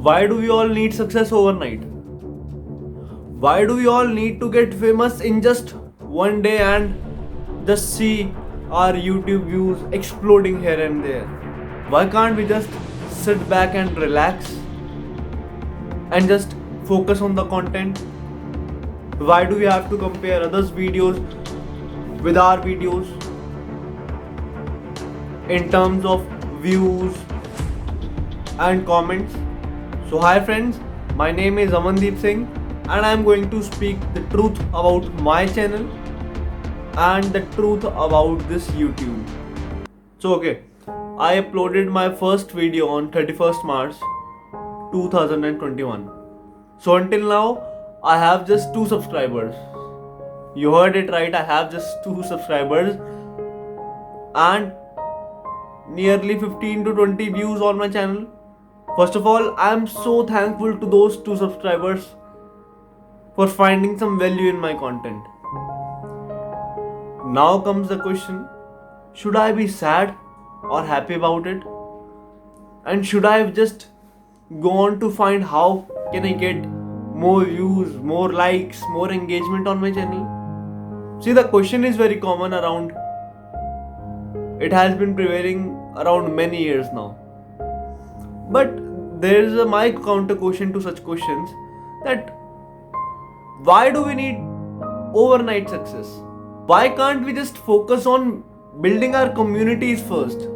Why do we all need success overnight? Why do we all need to get famous in just one day and just see our YouTube views exploding here and there? Why can't we just sit back and relax and just focus on the content? Why do we have to compare others' videos with our videos in terms of views and comments? So hi friends, my name is Amandeep Singh and I am going to speak the truth about my channel and the truth about this YouTube. So I uploaded my first video on 31st March 2021. So until now I have just 2 subscribers. You heard it right, I have just 2 subscribers and nearly 15 to 20 views on my channel. First of all, I am so thankful to those 2 subscribers for finding some value in my content. Now comes the question, should I be sad or happy about it? And should I just go on to find how can I get more views, more likes, more engagement on my channel? See, the question is very common around. It has been prevailing around many years now. But there is my counter question to such questions, that why do we need overnight success? Why can't we just focus on building our communities first?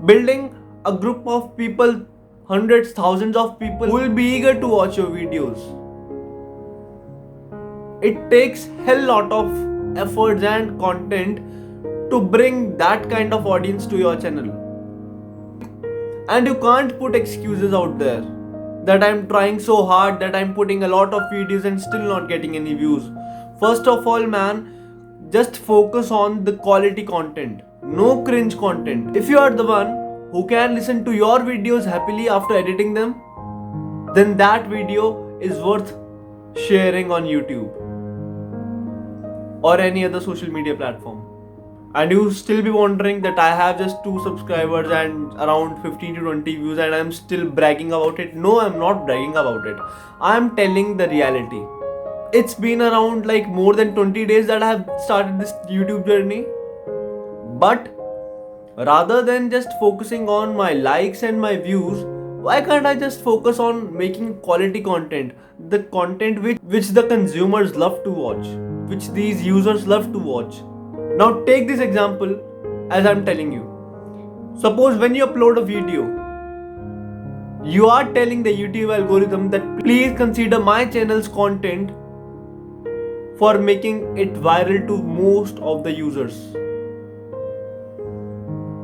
Building a group of people, hundreds, thousands of people who will be eager to watch your videos. It takes hell lot of efforts and content to bring that kind of audience to your channel. And you can't put excuses out there that I'm trying so hard, that I'm putting a lot of videos and still not getting any views. First of all, man, just focus on the quality content. No cringe content. If you are the one who can listen to your videos happily after editing them, then that video is worth sharing on YouTube or any other social media platform. And you still be wondering that I have just 2 subscribers and around 15 to 20 views and I'm still bragging about it. No, I'm not bragging about it. I'm telling the reality. It's been around like more than 20 days that I have started this YouTube journey. But rather than just focusing on my likes and my views, why can't I just focus on making quality content? The content which the consumers love to watch, which these users love to watch. Now take this example as I'm telling you. Suppose when you upload a video, you are telling the YouTube algorithm that please consider my channel's content for making it viral to most of the users.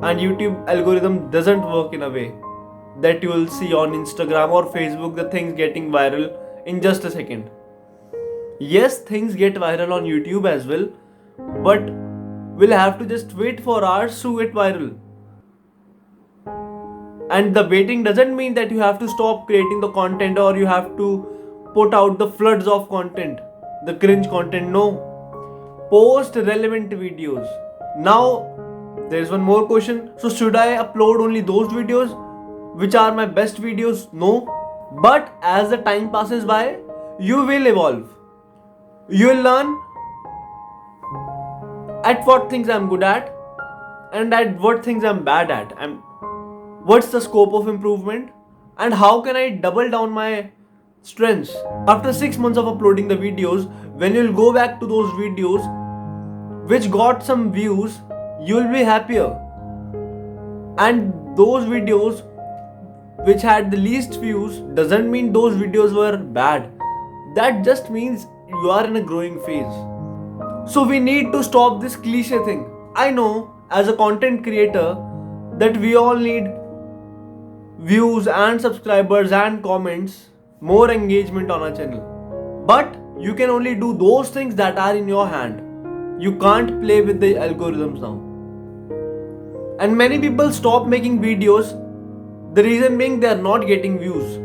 And YouTube algorithm doesn't work in a way that you will see on Instagram or Facebook the things getting viral in just a second. Yes, things get viral on YouTube as well, but we'll have to just wait for hours to get viral. And the waiting doesn't mean that you have to stop creating the content or you have to put out the floods of content, the cringe content. No. Post relevant videos. Now, there's one more question. So should I upload only those videos which are my best videos? No. But as the time passes by, you will evolve. You will learn at what things I'm good at and at what things I'm bad at, and what's the scope of improvement and how can I double down my strengths. After 6 months of uploading the videos, when you'll go back to those videos which got some views, you'll be happier. And those videos which had the least views doesn't mean those videos were bad. That just means you are in a growing phase. So we need to stop this cliche thing. I know as a content creator that we all need views and subscribers and comments, more engagement on our channel. But you can only do those things that are in your hand. You can't play with the algorithms now. And many people stop making videos, the reason being they are not getting views.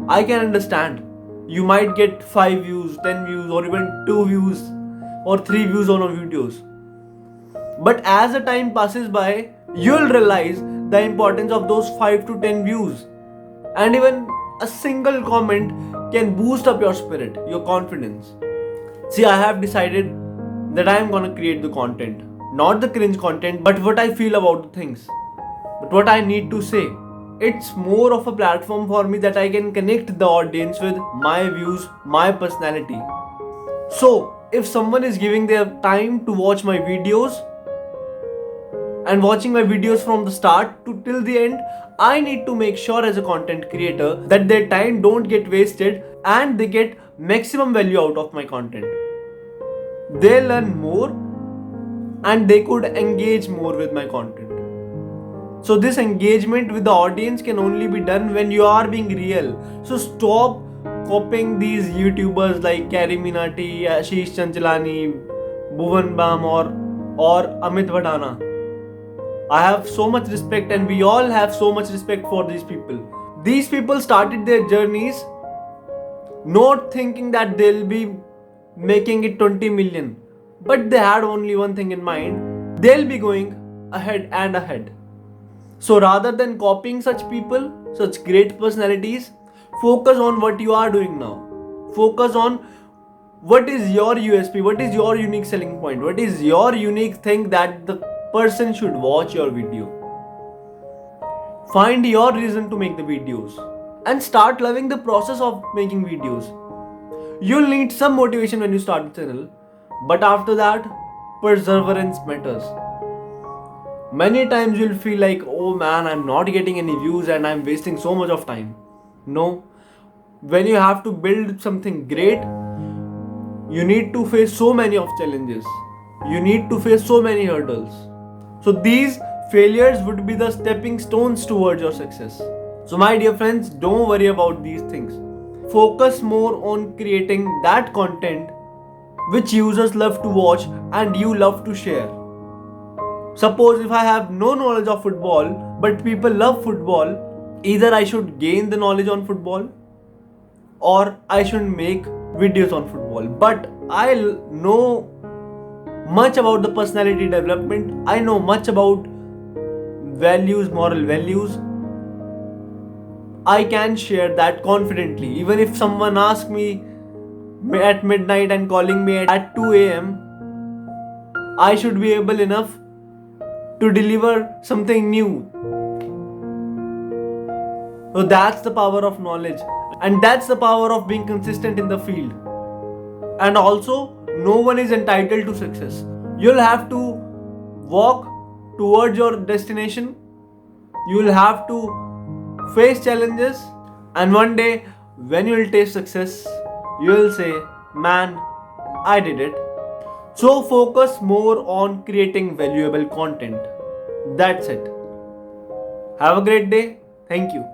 I can understand. You might get 5 views, 10 views or even 2 views or 3 views on our videos. But as the time passes by, you'll realize the importance of those 5 to 10 views. And even a single comment can boost up your spirit, your confidence. See, I have decided that I am gonna create the content. Not the cringe content, but what I feel about the things. But what I need to say. It's more of a platform for me that I can connect the audience with my views, my personality. So, if someone is giving their time to watch my videos and watching my videos from the start to till the end, I need to make sure as a content creator that their time don't get wasted and they get maximum value out of my content. They learn more and they could engage more with my content. So this engagement with the audience can only be done when you are being real. So stop copying these YouTubers like Carrie Minati, Ashish Chanchalani, Bhuvan Bam or Amit Vadhana. I have so much respect and we all have so much respect for these people. These people started their journeys not thinking that they'll be making it 20 million. But they had only one thing in mind. They'll be going ahead and ahead. So rather than copying such people, such great personalities, focus on what you are doing now. Focus on what is your USP, what is your unique selling point, what is your unique thing that the person should watch your video. Find your reason to make the videos and start loving the process of making videos. You'll need some motivation when you start the channel, but after that, perseverance matters. Many times you'll feel like, oh man, I'm not getting any views and I'm wasting so much of time. No. When you have to build something great, you need to face so many of challenges. You need to face so many hurdles. So these failures would be the stepping stones towards your success. So my dear friends, don't worry about these things. Focus more on creating that content which users love to watch and you love to share. Suppose if I have no knowledge of football, but people love football, either I should gain the knowledge on football or I should make videos on football. But I know much about the personality development. I know much about values, moral values. I can share that confidently. Even if someone asks me at midnight and calling me at 2 a.m., I should be able enough to deliver something new. So that's the power of knowledge, and that's the power of being consistent in the field. And also, no one is entitled to success. You'll have to walk towards your destination. You'll have to face challenges, and one day when you'll taste success, you'll say, man, I did it. So focus more on creating valuable content. That's it. Have a great day. Thank you.